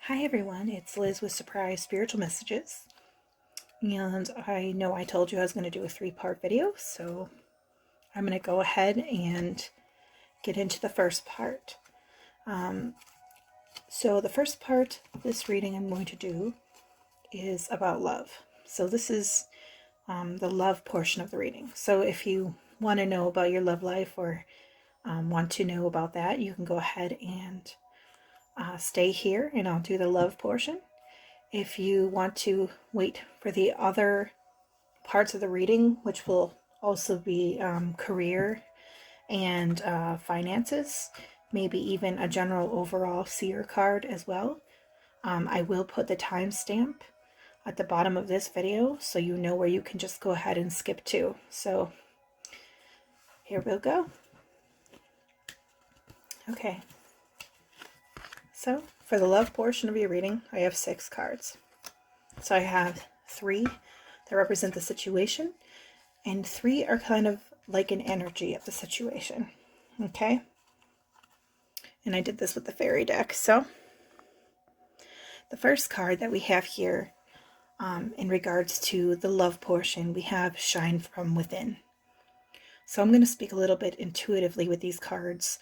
Hi everyone, it's Liz with Surprise Spiritual Messages. And I know I told you I was going to do a 3-part video, so I'm going to go ahead and get into the first part. So the first part of this reading I'm going to do is about love. So this is the love portion of the reading. So if you want to know about your love life or want to know about that, you can go ahead and stay here and I'll do the love portion. If you want to wait for the other parts of the reading, which will also be career and finances, maybe even a general overall seer card as well, I will put the timestamp at the bottom of this video so you know where you can just go ahead and skip to. So here we'll go. Okay, so for the love portion of your reading, I have 6 cards. So I have 3 that represent the situation, and 3 are kind of like an energy of the situation. Okay? And I did this with the fairy deck. So the first card that we have here in regards to the love portion, we have Shine from Within. So I'm going to speak a little bit intuitively with these cards,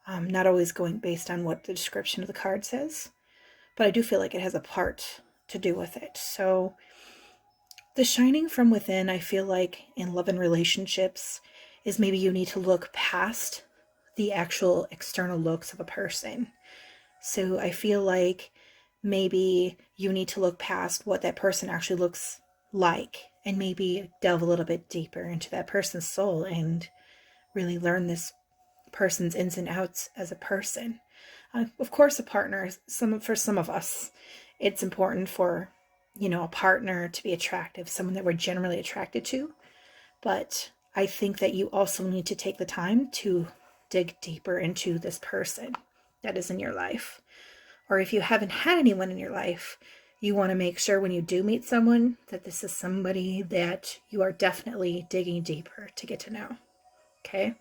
not always going based on what the description of the card says, but I do feel like it has a part to do with it. So the shining from within, I feel like in love and relationships, is maybe you need to look past the actual external looks of a person. So I feel like maybe you need to look past what that person actually looks like and maybe delve a little bit deeper into that person's soul and really learn this person's ins and outs as a person. Of course, a partner, for some of us, it's important for, a partner to be attractive, someone that we're generally attracted to. But I think that you also need to take the time to dig deeper into this person that is in your life. Or if you haven't had anyone in your life, you want to make sure when you do meet someone that this is somebody that you are definitely digging deeper to get to know. Okay?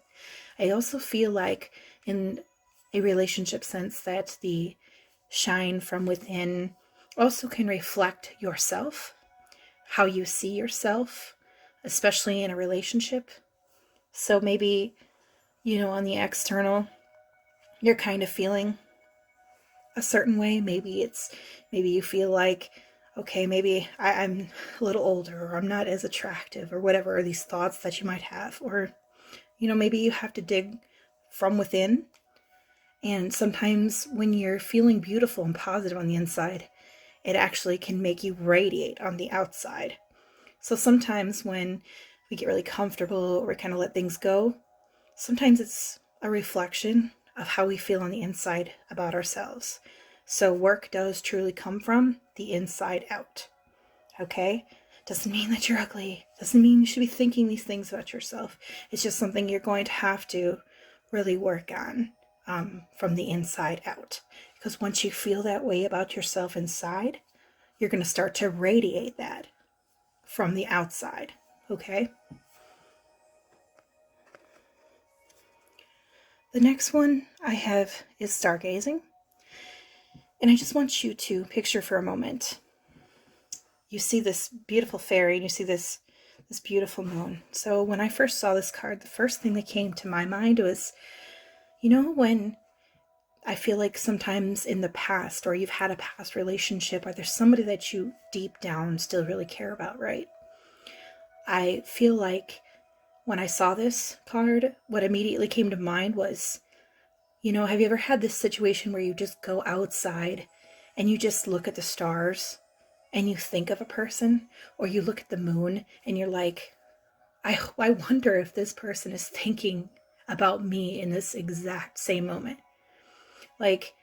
I also feel like in a relationship sense that the shine from within also can reflect yourself, how you see yourself, especially in a relationship. So maybe, on the external, you're kind of feeling a certain way. Maybe you feel like, okay, maybe I'm a little older, or I'm not as attractive, or whatever are these thoughts that you might have. Or, maybe you have to dig from within. And sometimes when you're feeling beautiful and positive on the inside, it actually can make you radiate on the outside. So sometimes when we get really comfortable or we kind of let things go, sometimes it's a reflection of how we feel on the inside about ourselves. So work does truly come from the inside out. Okay? Doesn't mean that you're ugly. Doesn't mean you should be thinking these things about yourself. It's just something you're going to have to really work on from the inside out. Because once you feel that way about yourself inside, you're going to start to radiate that from the outside. Okay? The next one I have is stargazing. And I just want you to picture for a moment. You see this beautiful fairy and you see this beautiful moon. So when I first saw this card, the first thing that came to my mind was, when I feel like sometimes in the past, or you've had a past relationship, or there's somebody that you deep down still really care about, right? I feel like when I saw this card, what immediately came to mind was, have you ever had this situation where you just go outside and you just look at the stars and you think of a person, or you look at the moon and you're like, I wonder if this person is thinking about me in this exact same moment. Like,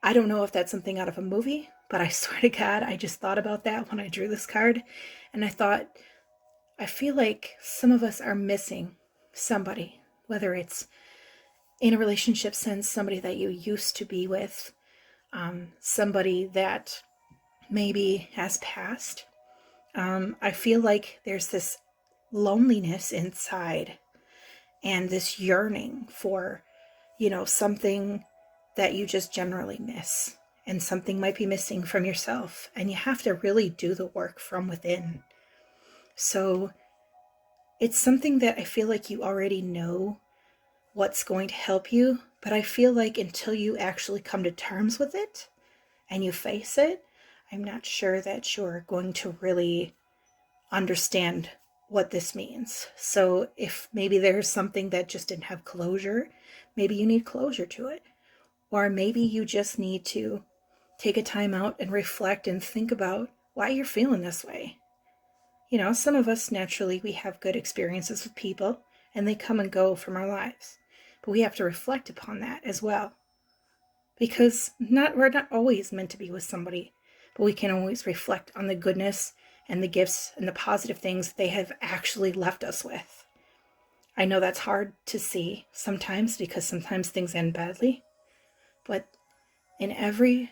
I don't know if that's something out of a movie, but I swear to God, I just thought about that when I drew this card. And I thought, I feel like some of us are missing somebody, whether it's in a relationship sense, somebody that you used to be with, somebody that maybe has passed. I feel like there's this loneliness inside and this yearning for, something that you just generally miss. and something might be missing from yourself, and you have to really do the work from within. So it's something that I feel like you already know what's going to help you, but I feel like until you actually come to terms with it and you face it, I'm not sure that you're going to really understand what this means. So if maybe there's something that just didn't have closure, maybe you need closure to it. Or maybe you just need to take a time out and reflect and think about why you're feeling this way. You know, some of us naturally, we have good experiences with people and they come and go from our lives. But we have to reflect upon that as well. Because we're not always meant to be with somebody, but we can always reflect on the goodness and the gifts and the positive things they have actually left us with. I know that's hard to see sometimes because sometimes things end badly, but in every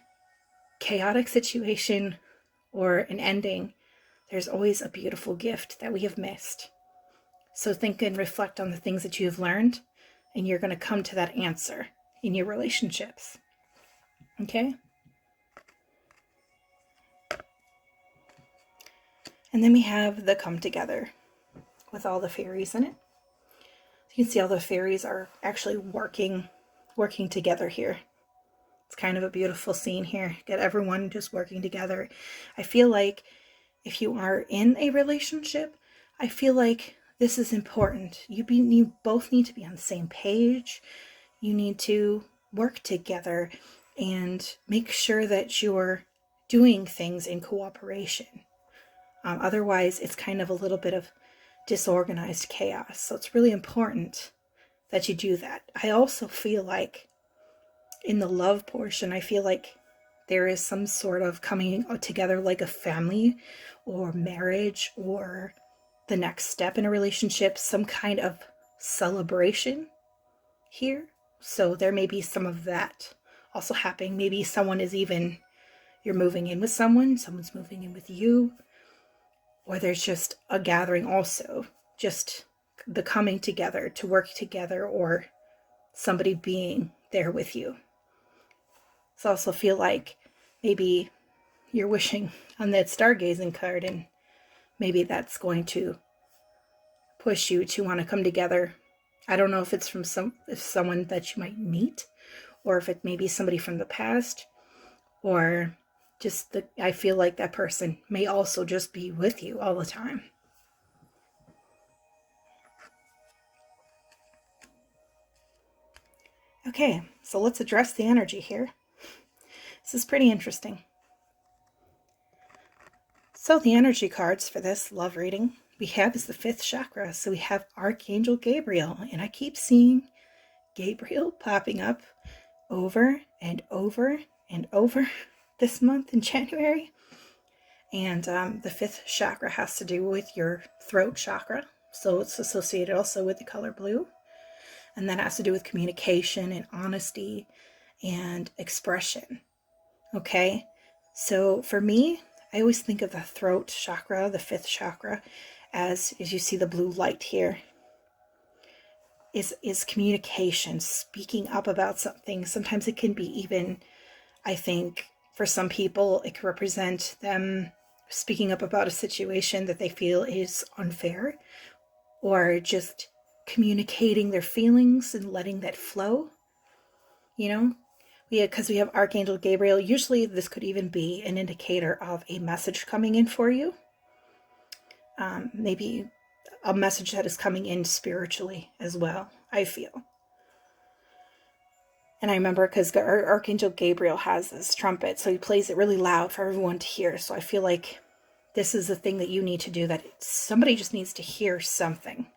chaotic situation or an ending, there's always a beautiful gift that we have missed. So think and reflect on the things that you have learned, and you're going to come to that answer in your relationships. Okay? And then we have the come together with all the fairies in it. You can see all the fairies are actually working together here. It's kind of a beautiful scene here. Get everyone just working together. I feel like if you are in a relationship, I feel like this is important. You both need to be on the same page. You need to work together and make sure that you're doing things in cooperation. Otherwise, it's kind of a little bit of disorganized chaos. So it's really important that you do that. I also feel like in the love portion, I feel like there is some sort of coming together like a family or marriage or the next step in a relationship, some kind of celebration here. So there may be some of that also happening. Maybe you're moving in with someone's moving in with you, or there's just a gathering also, just the coming together to work together or somebody being there with you. So I also feel like maybe you're wishing on that stargazing card, and maybe that's going to push you to want to come together. I don't know if it's from someone that you might meet, or if it may be somebody from the past, or just I feel like that person may also just be with you all the time. Okay, so let's address the energy here. This is pretty interesting. So the energy cards for this love reading we have is the 5th chakra. So we have Archangel Gabriel, and I keep seeing Gabriel popping up over and over and over this month in January. And the 5th chakra has to do with your throat chakra. So it's associated also with the color blue. And that has to do with communication and honesty and expression. Okay, so for me, I always think of the throat chakra, the 5th chakra, as you see the blue light here, is communication, speaking up about something. Sometimes it can be even, I think, for some people, it can represent them speaking up about a situation that they feel is unfair, or just communicating their feelings and letting that flow, you know? Because we have Archangel Gabriel. Usually this could even be an indicator of a message coming in for you. Maybe a message that is coming in spiritually as well, I feel. And I remember because Archangel Gabriel has this trumpet, so he plays it really loud for everyone to hear. So I feel like this is the thing that you need to do, that somebody just needs to hear something.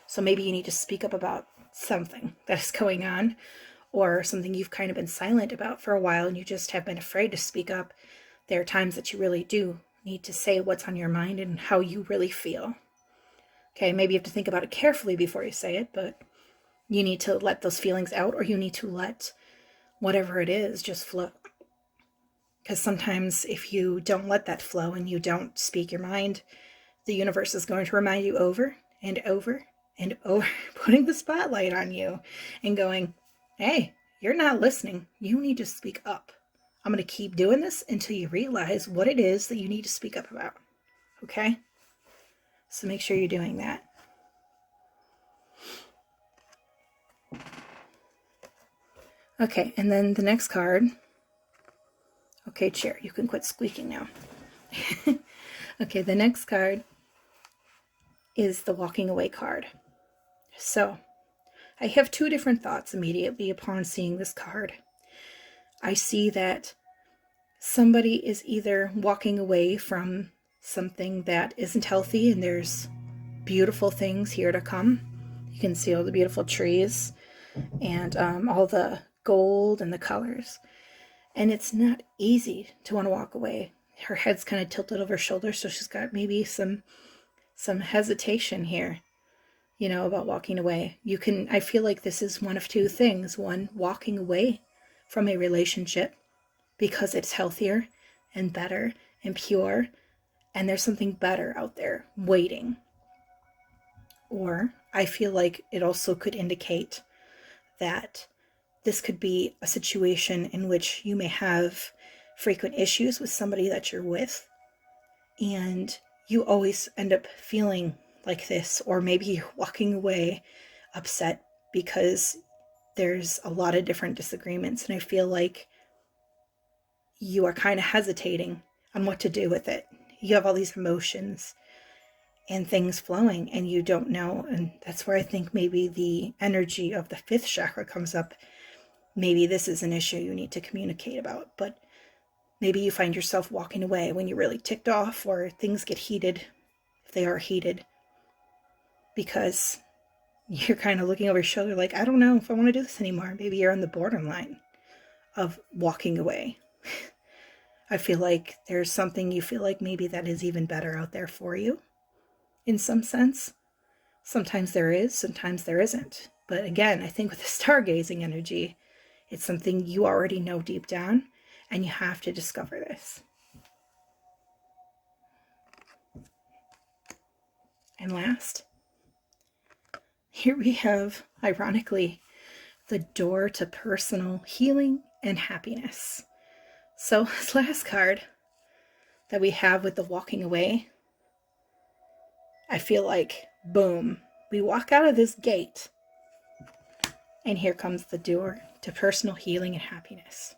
So maybe you need to speak up about something that is going on, or something you've kind of been silent about for a while and you just have been afraid to speak up. There are times that you really do need to say what's on your mind and how you really feel. Okay, maybe you have to think about it carefully before you say it, but you need to let those feelings out, or you need to let whatever it is just flow. Because sometimes if you don't let that flow and you don't speak your mind, the universe is going to remind you over and over and over, putting the spotlight on you and going, hey, you're not listening. You need to speak up. I'm going to keep doing this until you realize what it is that you need to speak up about. Okay? So make sure you're doing that. Okay, and then the next card. Okay, chair, you can quit squeaking now. Okay, the next card is the walking away card. So, I have two different thoughts immediately upon seeing this card. I see that somebody is either walking away from something that isn't healthy, and there's beautiful things here to come. You can see all the beautiful trees and all the gold and the colors. And it's not easy to want to walk away. Her head's kind of tilted over her shoulder, so she's got maybe some hesitation here, about walking away. I feel like this is one of two things. One, walking away from a relationship because it's healthier and better and pure, and there's something better out there waiting. Or I feel like it also could indicate that this could be a situation in which you may have frequent issues with somebody that you're with, and you always end up feeling like this, or maybe you're walking away upset because there's a lot of different disagreements, and I feel like you are kind of hesitating on what to do with it. You have all these emotions and things flowing, and you don't know, and that's where I think maybe the energy of the fifth chakra comes up. Maybe this is an issue you need to communicate about, but maybe you find yourself walking away when you're really ticked off, or things get heated, if they are heated, because you're kind of looking over your shoulder like, I don't know if I want to do this anymore. Maybe you're on the borderline of walking away. I feel like there's something you feel like maybe that is even better out there for you in some sense. Sometimes there is, sometimes there isn't. But again, I think with the stargazing energy, it's something you already know deep down, and you have to discover this. And last, here we have, ironically, the door to personal healing and happiness. So this last card that we have with the walking away, I feel like, boom, we walk out of this gate, and here comes the door to personal healing and happiness.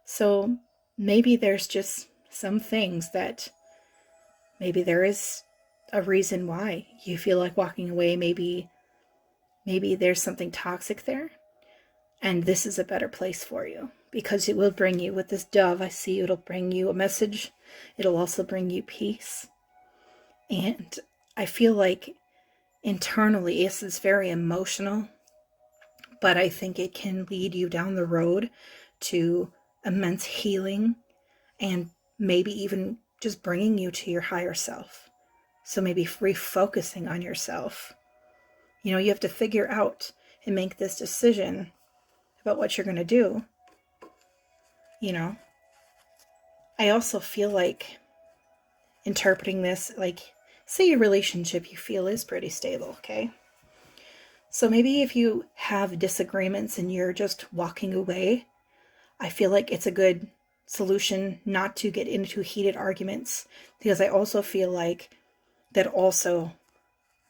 So maybe there's just some things that maybe there is a reason why you feel like walking away. Maybe there's something toxic there, and this is a better place for you, because it will bring you, with this dove I see, it'll bring you a message. It'll also bring you peace. And I feel like internally this is very emotional, but I think it can lead you down the road to immense healing, and maybe even just bringing you to your higher self. So maybe refocusing on yourself. You have to figure out and make this decision about what you're going to do. I also feel like interpreting this, like, say your relationship you feel is pretty stable, okay? So maybe if you have disagreements and you're just walking away, I feel like it's a good solution not to get into heated arguments, because I also feel like that also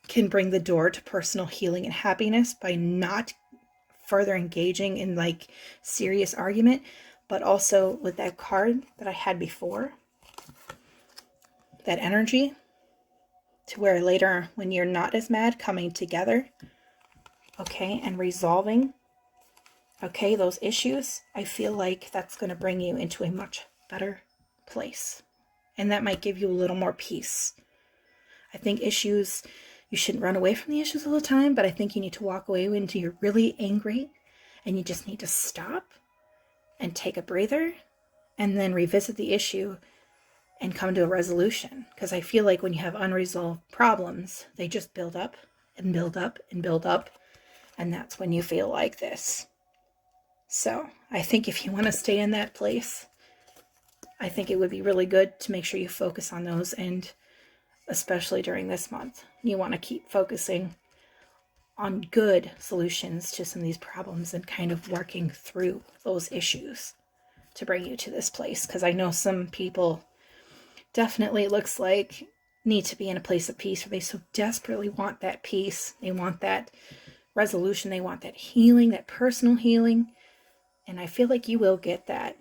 can bring the door to personal healing and happiness by not further engaging in like serious argument. But also with that card that I had before, that energy, to where later when you're not as mad, coming together, okay, and resolving, okay, those issues, I feel like that's going to bring you into a much better place. And that might give you a little more peace. I think issues, you shouldn't run away from the issues all the time, but I think you need to walk away when you're really angry, and you just need to stop and take a breather and then revisit the issue and come to a resolution. Because I feel like when you have unresolved problems, they just build up and build up and build up. And that's when you feel like this. So I think if you want to stay in that place, I think it would be really good to make sure you focus on those. And especially during this month, you want to keep focusing on good solutions to some of these problems and kind of working through those issues. to bring you to this place, because I know some people definitely, it looks like, need to be in a place of peace, where they so desperately want that peace. They want that resolution. They want that healing, that personal healing. And I feel like you will get that.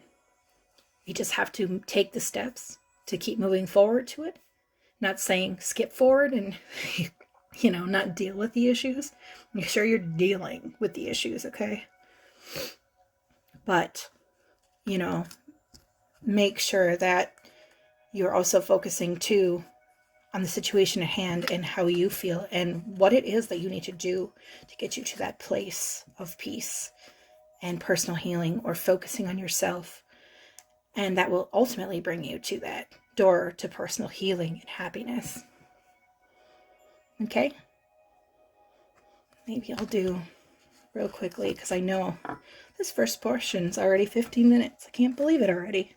You just have to take the steps to keep moving forward to it. Not saying skip forward and, not deal with the issues. Make sure you're dealing with the issues, okay? But, make sure that you're also focusing too on the situation at hand and how you feel and what it is that you need to do to get you to that place of peace and personal healing, or focusing on yourself. And that will ultimately bring you to that door to personal healing and happiness. Okay? Maybe I'll do real quickly, because I know this first portion's already 15 minutes. I can't believe it already.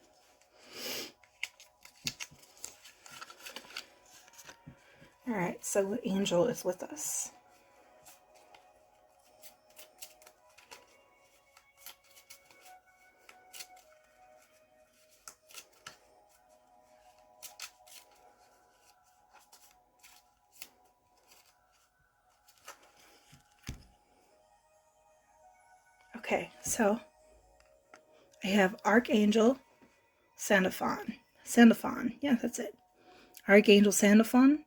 All right, so what angel is with us? Okay, so I have Archangel Sandalphon. Sandalphon, yeah, that's it. Archangel Sandalphon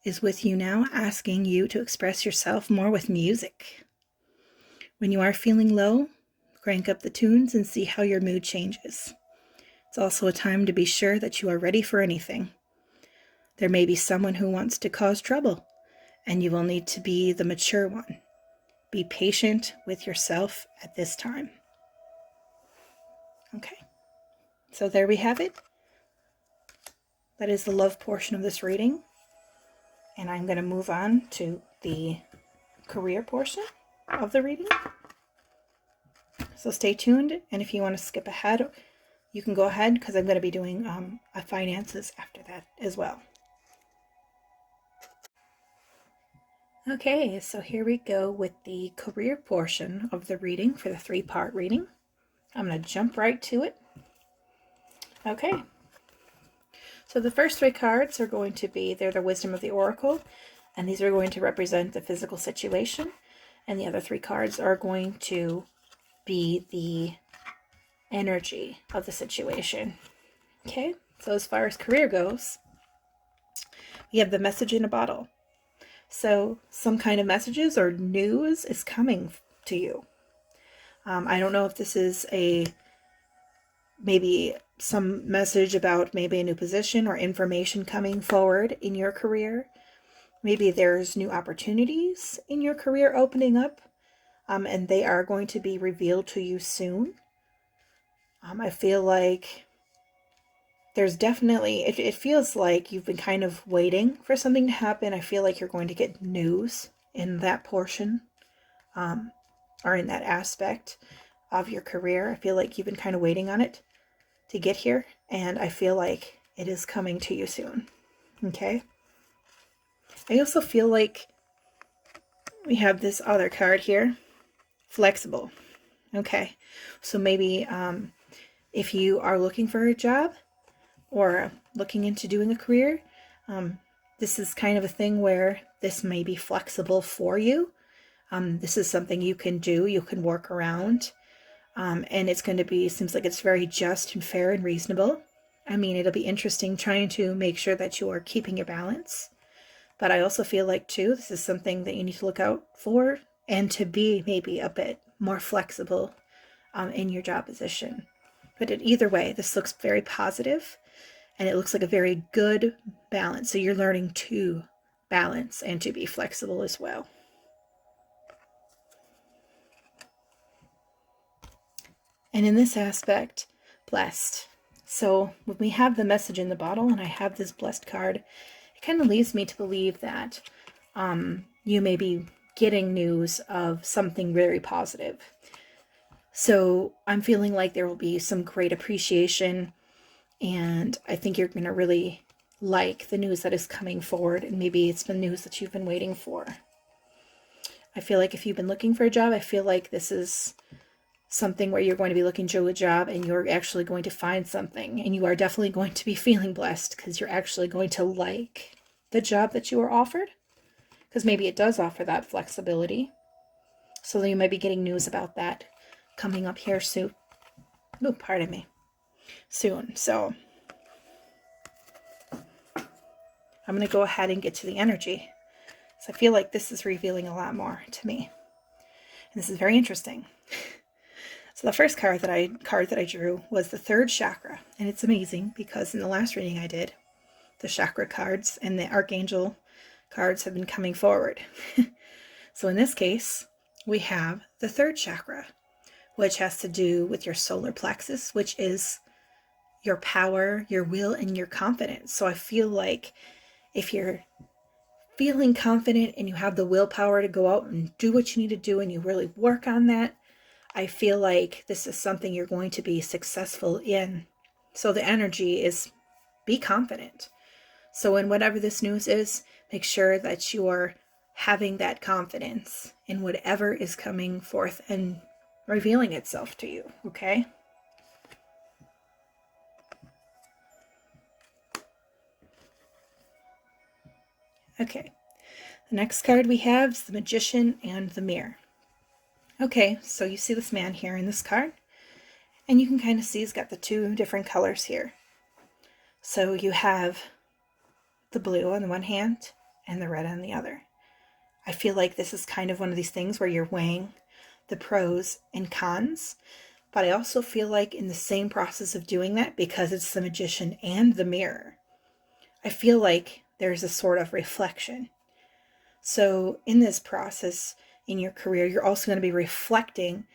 is with you now, asking you to express yourself more with music. When you are feeling low, crank up the tunes and see how your mood changes. It's also a time to be sure that you are ready for anything. There may be someone who wants to cause trouble, and you will need to be the mature one. Be patient with yourself at this time. Okay, so there we have it. That is the love portion of this reading. And I'm going to move on to the career portion of the reading. So stay tuned, and if you want to skip ahead, you can go ahead, because I'm going to be doing finances after that as well. Okay, so here we go with the career portion of the reading for the 3-part reading. I'm going to jump right to it. Okay. So the first 3 cards are going to be, they're the Wisdom of the Oracle, and these are going to represent the physical situation. And the other 3 cards are going to be the energy of the situation. Okay, so as far as career goes, we have the message in a bottle. So some kind of messages or news is coming to you. I don't know if this is maybe some message about maybe a new position or information coming forward in your career. Maybe there's new opportunities in your career opening up, and they are going to be revealed to you soon. I feel like there's definitely, it feels like you've been kind of waiting for something to happen. I feel like you're going to get news in that portion, or in that aspect of your career. I feel like you've been kind of waiting on it to get here, and I feel like it is coming to you soon. Okay? I also feel like we have this other card here, flexible. Okay, so maybe if you are looking for a job or looking into doing a career, this is kind of a thing where this may be flexible for you. This is something you can do, you can work around, and it's going to be, seems like it's very just and fair and reasonable. I mean, it'll be interesting trying to make sure that you are keeping your balance. But I also feel like, too, this is something that you need to look out for, and to be maybe a bit more flexible in your job position. But either way, this looks very positive, and it looks like a very good balance. So you're learning to balance and to be flexible as well. And in this aspect, blessed. So when we have the message in the bottle and I have this blessed card, it kind of leads me to believe that you may be getting news of something very positive. So I'm feeling like there will be some great appreciation, and I think you're going to really like the news that is coming forward, and maybe it's the news that you've been waiting for. I feel like if you've been looking for a job, I feel like this is something where you're going to be looking to a job and you're actually going to find something, and you are definitely going to be feeling blessed because you're actually going to like the job that you were offered, because maybe it does offer that flexibility. So you might be getting news about that coming up here soon. Oh, pardon me. Soon. So I'm going to go ahead and get to the energy. So I feel like this is revealing a lot more to me. And this is very interesting. So the first card that I drew was the third chakra. And it's amazing because in the last reading I did, the chakra cards and the archangel cards have been coming forward. So in this case, we have the third chakra, which has to do with your solar plexus, which is your power, your will, and your confidence. So I feel like if you're feeling confident and you have the willpower to go out and do what you need to do and you really work on that, I feel like this is something you're going to be successful in. So the energy is be confident. So in whatever this news is, make sure that you are having that confidence in whatever is coming forth and revealing itself to you, okay? Okay, the next card we have is the Magician and the Mirror. Okay, so you see this man here in this card, and you can kind of see he's got the two different colors here. So you have the blue on the one hand and the red on the other. I feel like this is kind of one of these things where you're weighing the pros and cons, but I also feel like in the same process of doing that, because it's the Magician and the Mirror, I feel like there's a sort of reflection. So in this process in your career, you're also going to be reflecting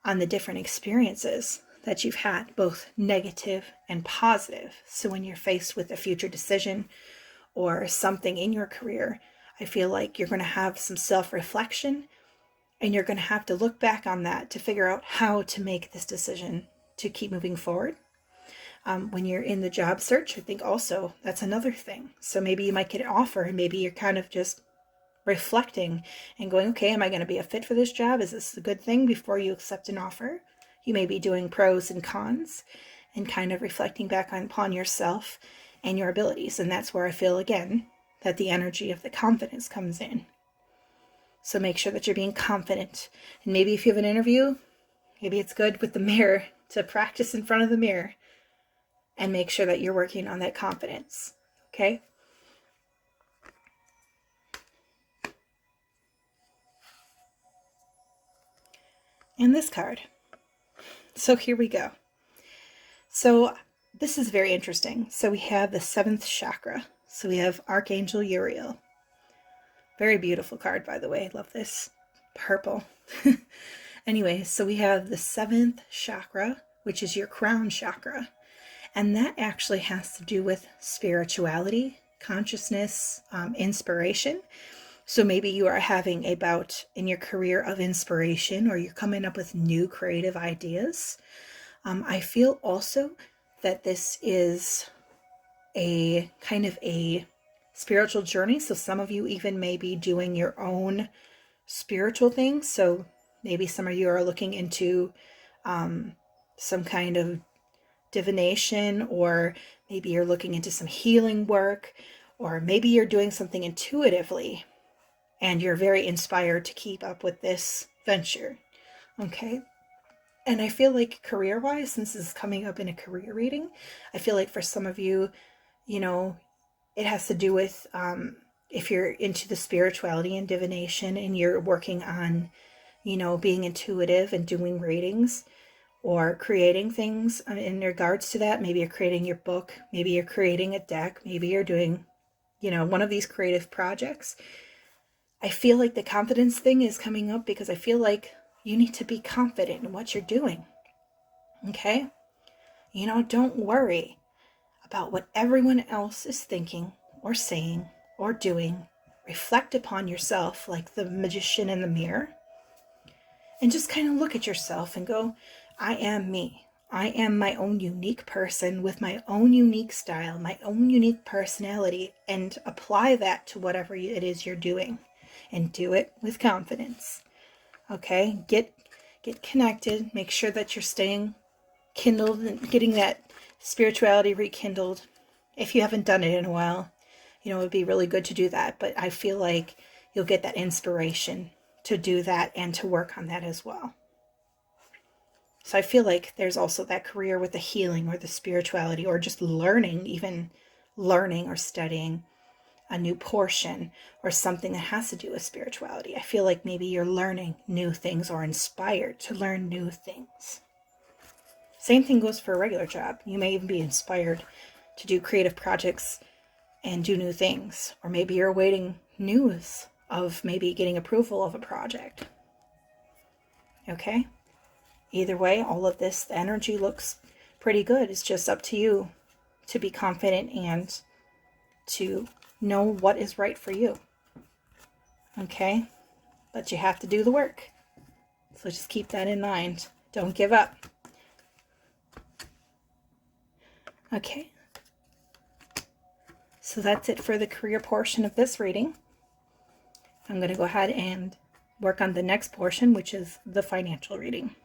on the different experiences that you've had, both negative and positive. So when you're faced with a future decision or something in your career, I feel like you're going to have some self-reflection, and you're going to have to look back on that to figure out how to make this decision to keep moving forward. When you're in the job search, I think also that's another thing. So maybe you might get an offer and maybe you're kind of just reflecting and going, okay, am I going to be a fit for this job? Is this a good thing before you accept an offer? You may be doing pros and cons and kind of reflecting back upon yourself and your abilities. And that's where I feel, again, that the energy of the confidence comes in. So make sure that you're being confident. And maybe if you have an interview, maybe it's good with the mirror to practice in front of the mirror and make sure that you're working on that confidence. Okay? And this card. So here we go. So this is very interesting. So we have the 7th chakra. So we have Archangel Uriel. Very beautiful card, by the way. I love this purple. Anyway, so we have the 7th chakra, which is your crown chakra. And that actually has to do with spirituality, consciousness, inspiration. So maybe you are having a bout in your career of inspiration, or you're coming up with new creative ideas. I feel also that this is a kind of a spiritual journey. So some of you even may be doing your own spiritual things. So maybe some of you are looking into some kind of divination, or maybe you're looking into some healing work, or maybe you're doing something intuitively and you're very inspired to keep up with this venture. Okay. And I feel like career-wise, since this is coming up in a career reading, I feel like for some of you, you know, it has to do with if you're into the spirituality and divination and you're working on, you know, being intuitive and doing readings or creating things in regards to that. Maybe you're creating your book, maybe you're creating a deck, maybe you're doing, you know, one of these creative projects. I feel like the confidence thing is coming up because I feel like you need to be confident in what you're doing. Okay? You know, don't worry about what everyone else is thinking or saying or doing. Reflect upon yourself like the magician in the mirror. And just kind of look at yourself and go, I am me. I am my own unique person with my own unique style, my own unique personality, and apply that to whatever it is you're doing. And do it with confidence. Okay? Get get connected, make sure that you're staying kindled and getting that spirituality rekindled. If you haven't done it in a while, it would be really good to do that. But I feel like you'll get that inspiration to do that and to work on that as well. So I feel like there's also that career with the healing or the spirituality or just learning, even learning or studying a new portion or something that has to do with spirituality. I feel like maybe you're learning new things or inspired to learn new things. Same thing goes for a regular job. You may even be inspired to do creative projects and do new things. Or maybe you're awaiting news of maybe getting approval of a project. Okay? Either way, all of this, the energy looks pretty good. It's just up to you to be confident and to know what is right for you. Okay? But you have to do the work. So just keep that in mind. Don't give up. Okay. So that's it for the career portion of this reading. I'm going to go ahead and work on the next portion, which is the financial reading.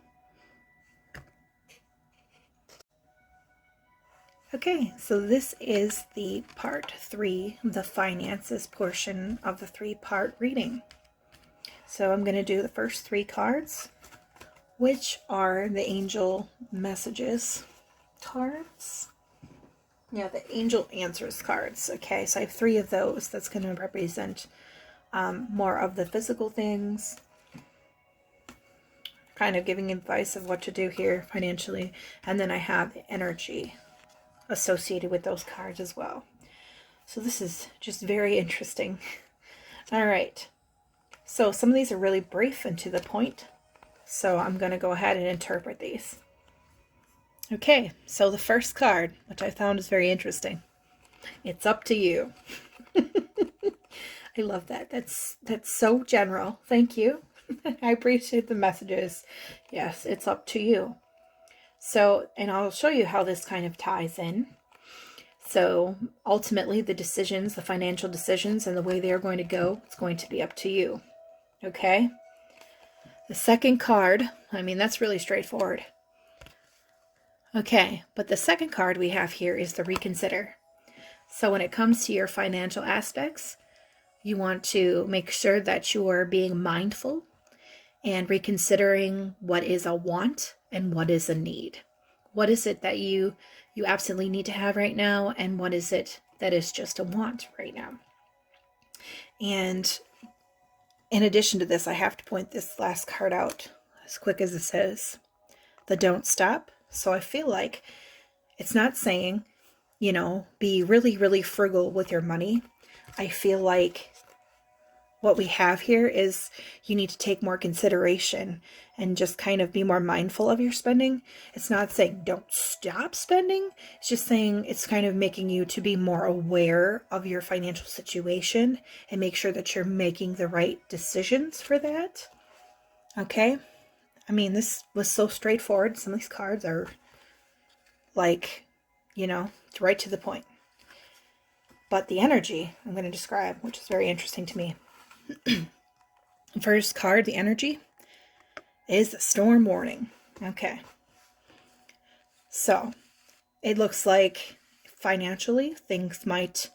Okay, so this is the part 3, the finances portion of the 3-part reading. So I'm going to do the first 3 cards, which are the angel messages cards. Yeah, the angel answers cards. Okay, so I have 3 of those. That's going to represent more of the physical things, kind of giving advice of what to do here financially. And then I have the energy associated with those cards as well. So this is just very interesting. All right. So some of these are really brief and to the point. So I'm going to go ahead and interpret these. Okay, so the first card, which I found is very interesting. It's up to you. I love that. That's so general. Thank you. I appreciate the messages. Yes, it's up to you. So, and I'll show you how this kind of ties in. So ultimately the decisions, the financial decisions and the way they are going to go, it's going to be up to you. Okay? The second card, I mean, that's really straightforward. Okay, but the second card we have here is the reconsider. So when it comes to your financial aspects, you want to make sure that you are being mindful and reconsidering what is a want and what is a need. What is it that you absolutely need to have right now, and what is it that is just a want right now? And in addition to this, I have to point this last card out as quick as it is. The don't stop. So I feel like it's not saying, be really, really frugal with your money. I feel like what we have here is you need to take more consideration and just kind of be more mindful of your spending. It's not saying don't stop spending. It's just saying it's kind of making you to be more aware of your financial situation and make sure that you're making the right decisions for that. Okay? I mean, this was so straightforward. Some of these cards are like, it's right to the point. But the energy I'm going to describe, which is very interesting to me. First card, the energy, is the storm warning. Okay. So, it looks like financially things might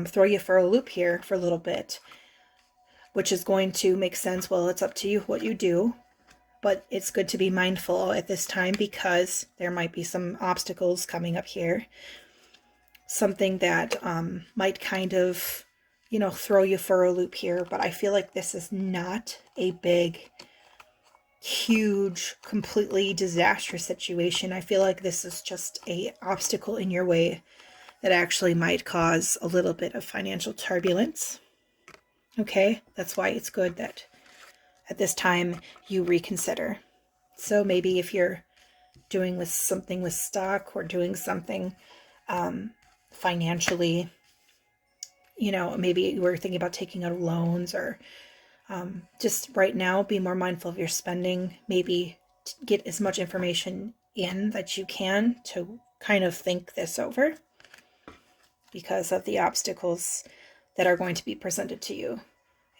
throw you for a loop here for a little bit, which is going to make sense. Well, it's up to you what you do, but it's good to be mindful at this time because there might be some obstacles coming up here. Something that might kind of throw you for a loop here, but I feel like this is not a big, huge, completely disastrous situation. I feel like this is just a obstacle in your way that actually might cause a little bit of financial turbulence. Okay, that's why it's good that at this time you reconsider. So maybe if you're doing something with stock or doing something financially, maybe you were thinking about taking out loans or just right now be more mindful of your spending. Maybe get as much information in that you can to kind of think this over because of the obstacles that are going to be presented to you.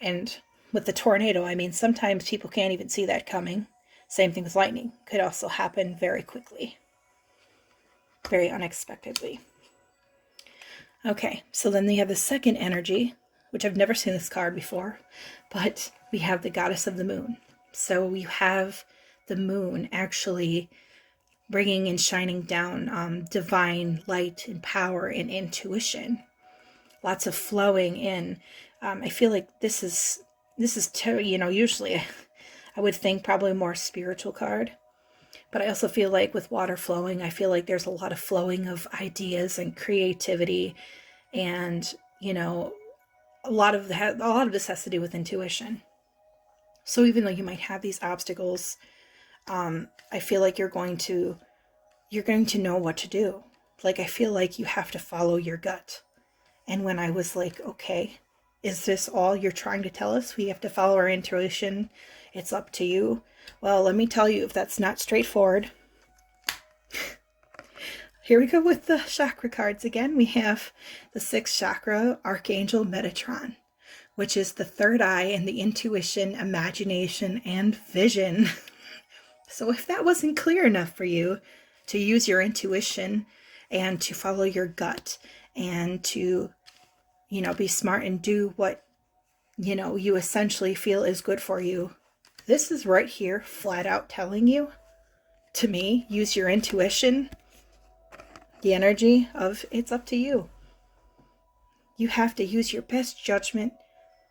And with the tornado, I mean, sometimes people can't even see that coming. Same thing with lightning. Could also happen very quickly, very unexpectedly. Okay, so then we have the second energy, which I've never seen this card before, but we have the goddess of the moon. So we have the moon actually bringing and shining down divine light and power and intuition. Lots of flowing in. I feel like this is usually I would think probably a more spiritual card. But I also feel like with water flowing, I feel like there's a lot of flowing of ideas and creativity, and a lot of this has to do with intuition. So even though you might have these obstacles, I feel like you're going to know what to do. Like, I feel like you have to follow your gut. And when I was like, okay, is this all you're trying to tell us? We have to follow our intuition. It's up to you. Well, let me tell you, if that's not straightforward. Here we go with the chakra cards again. We have the 6th chakra, Archangel Metatron, which is the third eye and the intuition, imagination, and vision. So if that wasn't clear enough for you to use your intuition and to follow your gut and to, be smart and do what, you essentially feel is good for you, this is right here flat out telling you, to me, use your intuition. The energy of it's up to you. You have to use your best judgment,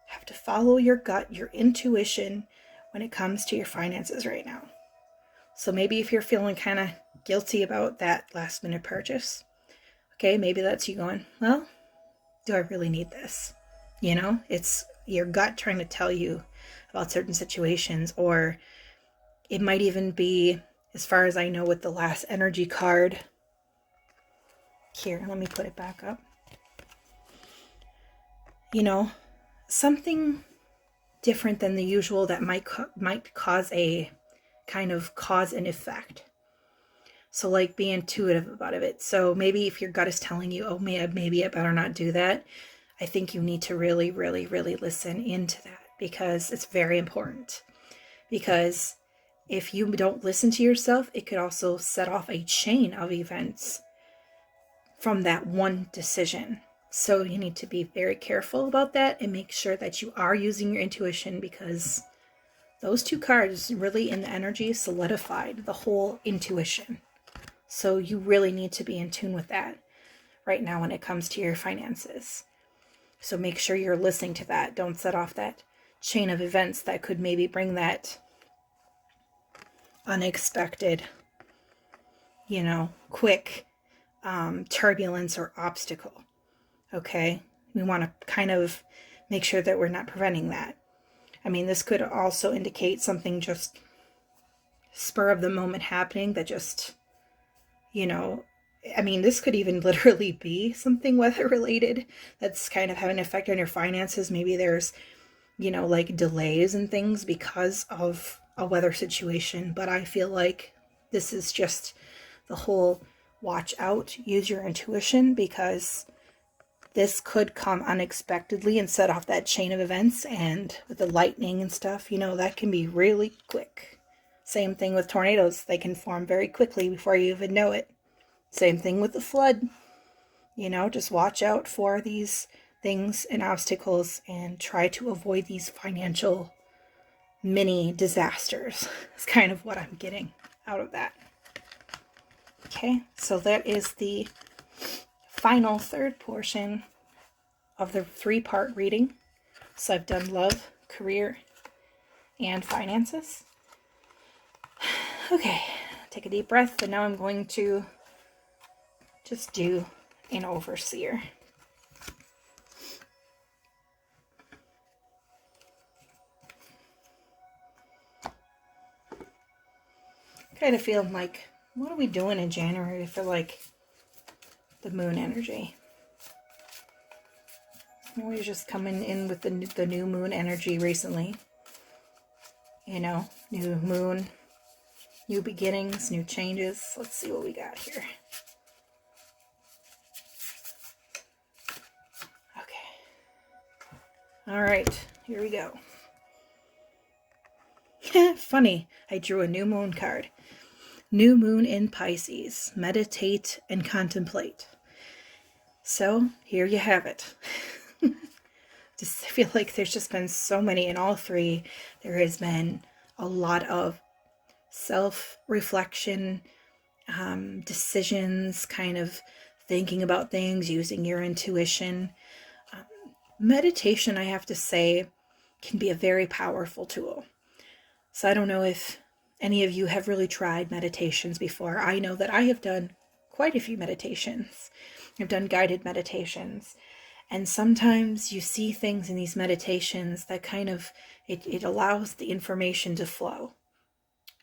have to follow your gut, your intuition when it comes to your finances right now. So maybe if you're feeling kind of guilty about that last minute purchase, okay, maybe that's you going, well, do I really need this? It's your gut trying to tell you about certain situations, or it might even be, as far as I know, with the last energy card. Here, let me put it back up. Something different than the usual that might cause a kind of cause and effect. So like, be intuitive about it. So maybe if your gut is telling you, oh, maybe I better not do that, I think you need to really, really, really listen into that, because it's very important. Because if you don't listen to yourself, it could also set off a chain of events from that one decision. So you need to be very careful about that and make sure that you are using your intuition, because those 2 cards really in the energy solidified the whole intuition. So you really need to be in tune with that right now when it comes to your finances. So make sure you're listening to that. Don't set off that chain of events that could maybe bring that unexpected, quick turbulence or obstacle. Okay? We want to kind of make sure that we're not preventing that. I mean, this could also indicate something just spur of the moment happening that just, this could even literally be something weather related that's kind of having an effect on your finances. Maybe there's, like delays and things because of a weather situation. But I feel like this is just the whole watch out, use your intuition, because this could come unexpectedly and set off that chain of events. And with the lightning and stuff, that can be really quick. Same thing with tornadoes. They can form very quickly before you even know it. Same thing with the flood. Just watch out for these things and obstacles and try to avoid these financial mini disasters. It's kind of what I'm getting out of that. Okay, so that is the final third portion of the 3-part reading. So I've done love, career, and finances. Okay, take a deep breath, and now I'm going to just do an overseer. Kind of feeling like, what are we doing in January for like the moon energy? We're just coming in with the new moon energy recently. New moon, new beginnings, new changes. Let's see what we got here. Okay. All right, here we go. Funny. I drew a new moon card. New moon in Pisces. Meditate and contemplate. So here you have it. Just feel like there's just been so many in all three. There has been a lot of self-reflection, decisions, kind of thinking about things, using your intuition. Meditation, I have to say, can be a very powerful tool. So I don't know if any of you have really tried meditations before. I know that I have done quite a few meditations. I've done guided meditations. And sometimes you see things in these meditations that kind of, it allows the information to flow.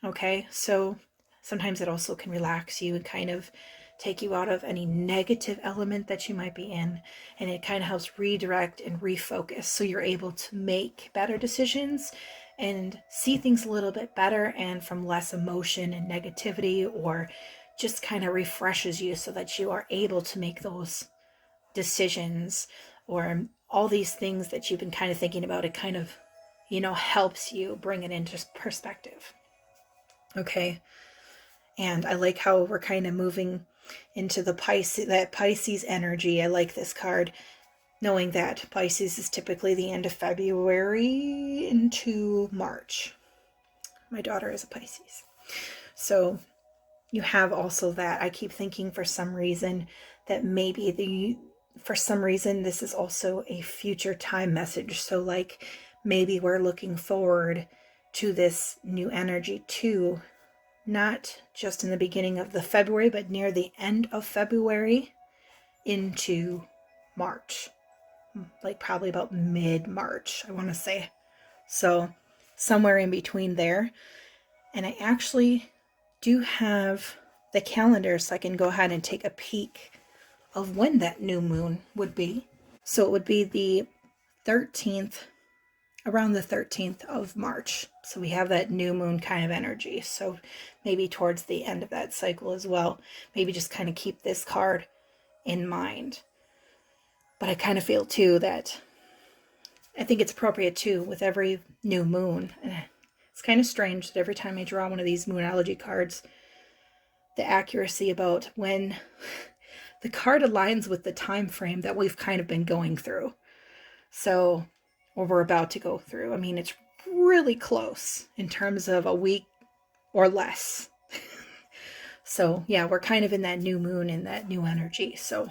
Okay, so sometimes it also can relax you and kind of take you out of any negative element that you might be in. And it kind of helps redirect and refocus so you're able to make better decisions and see things a little bit better and from less emotion and negativity, or just kind of refreshes you so that you are able to make those decisions or all these things that you've been kind of thinking about. It kind of, helps you bring it into perspective. Okay. And I like how we're kind of moving into the Pisces energy. I like this card, knowing that Pisces is typically the end of February into March. My daughter is a Pisces. So you have also that. I keep thinking for some reason that maybe for some reason this is also a future time message. So like maybe we're looking forward to this new energy too, not just in the beginning of the February, but near the end of February into March, like probably about mid-March, I want to say. So somewhere in between there. And I actually do have the calendar, so I can go ahead and take a peek of when that new moon would be. So it would be the 13th, around the 13th of March. So we have that new moon kind of energy. So maybe towards the end of that cycle as well. Maybe just kind of keep this card in mind. But I kind of feel too that I think it's appropriate too with every new moon. It's kind of strange that every time I draw one of these moonology cards, the accuracy about when the card aligns with the time frame that we've kind of been going through. So, or we're about to go through. I mean, it's really close in terms of a week or less. So yeah, we're kind of in that new moon, in that new energy. So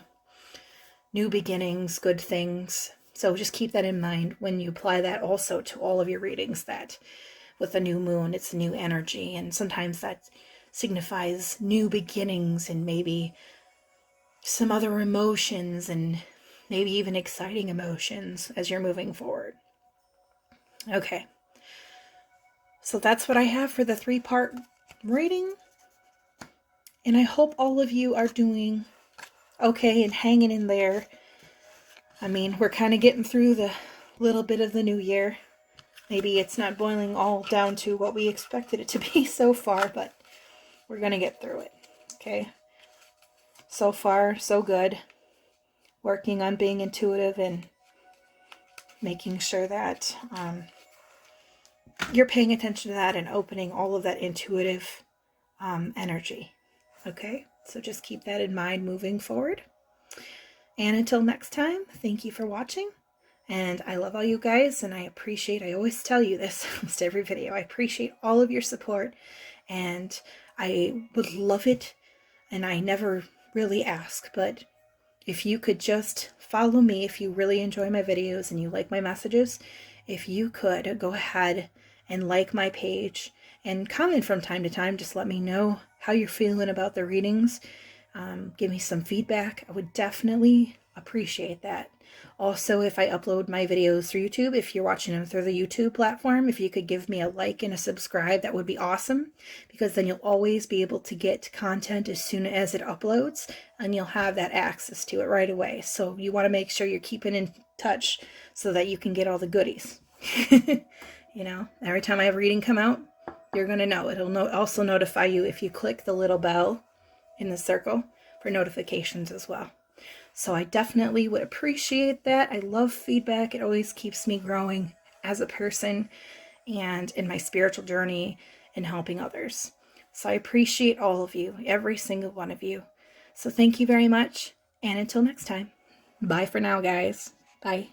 new beginnings, good things. So just keep that in mind when you apply that also to all of your readings, that with the new moon, it's new energy. And sometimes that signifies new beginnings and maybe some other emotions and maybe even exciting emotions as you're moving forward. Okay. So that's what I have for the 3-part reading. And I hope all of you are doing okay and hanging in there. I mean, we're kind of getting through the little bit of the new year. Maybe it's not boiling all down to what we expected it to be so far, but we're going to get through it. Okay. So far, so good. Working on being intuitive and making sure that you're paying attention to that and opening all of that intuitive energy. Okay, so just keep that in mind moving forward. And until next time, thank you for watching. And I love all you guys, and I always tell you this almost every video, I appreciate all of your support, and I would love it, and I never really ask, but if you could just follow me, if you really enjoy my videos and you like my messages, if you could go ahead and like my page and comment from time to time, just let me know how you're feeling about the readings. Give me some feedback. I would definitely appreciate that. Also, if I upload my videos through YouTube, if you're watching them through the YouTube platform, if you could give me a like and a subscribe, that would be awesome, because then you'll always be able to get content as soon as it uploads, and you'll have that access to it right away. So you want to make sure you're keeping in touch so that you can get all the goodies. Every time I have a reading come out, you're going to know. It'll also notify you if you click the little bell in the circle for notifications as well. So I definitely would appreciate that. I love feedback. It always keeps me growing as a person and in my spiritual journey and helping others. So I appreciate all of you, every single one of you. So thank you very much, and until next time. Bye for now, guys. Bye.